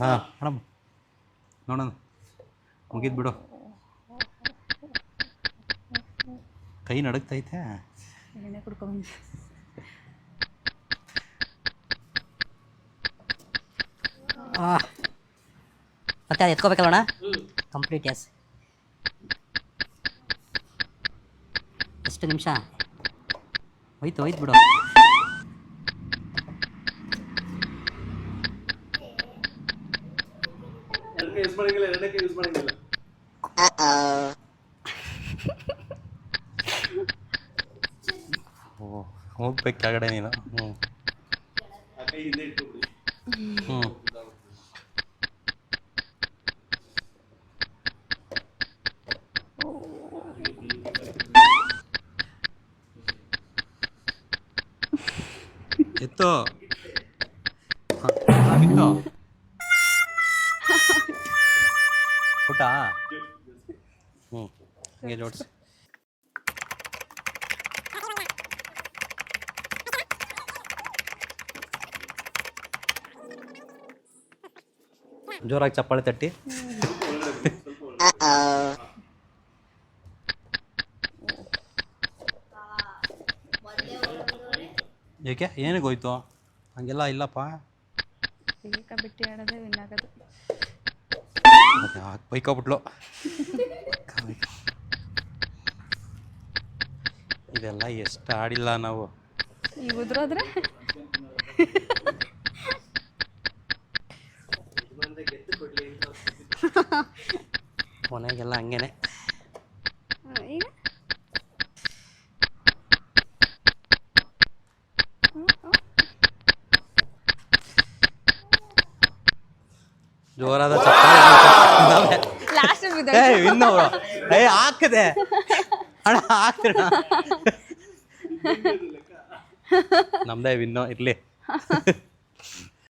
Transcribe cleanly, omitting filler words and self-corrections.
ಹಾಂ ಮೇಡಮ್ ನೋಡೋಣ ಮುಗಿದ್ ಬಿಡು. ಕೈ ನಡುಗ್ತೈತೆ. ಎಣ್ಣೆ ಕುಡ್ಕೊಂಬಂದು ಮತ್ತೆ ಅದು ಎತ್ಕೋಬೇಕಲ್ಲಣ್ಣ. Complete S. ಎಷ್ಟು ನಿಮಿಷ ಹೋಯ್ತು ಬಿಡು. ಹೋಗ್ಬೇಕು ಕೆಳಗಡೆ ನೀನು. ಎತ್ತು ಬಿತ್ತು ಊಟ ಹಂಗೆ ಜೋಡಿಸಿ. ಜೋರಾಗಿ ಚಪ್ಪಾಳೆ ತಟ್ಟಿ. ಏಕೆ ಏನಿಗೆ ಹೋಯ್ತು ಹಂಗೆಲ್ಲ ಇಲ್ಲಪ್ಪ. ಬಿಟ್ಟು ಆಡೋದೇ ವಿನ್ ಆಗೋದು. ಬೈಕೋಬಿಟ್ಲು. ಇದೆಲ್ಲ ಎಷ್ಟು ಆಡಿಲ್ಲ ನಾವು. ಈಗ ಉದ್ರೋದ್ರೆ ಕೊನೆಗೆಲ್ಲ ಹಂಗೇನೆ. ಈಗ ಜೋರಾದ ಚಪ್ಪಾಳೆ. ಲಾಸ್ಟ್ ಇನ್ನು ಹಾಕದೆ ಅಣ್ಣ ಹಾಕ್ತೀರ. ನಮ್ದೇ ವಿನ್ನು ಇರ್ಲಿ.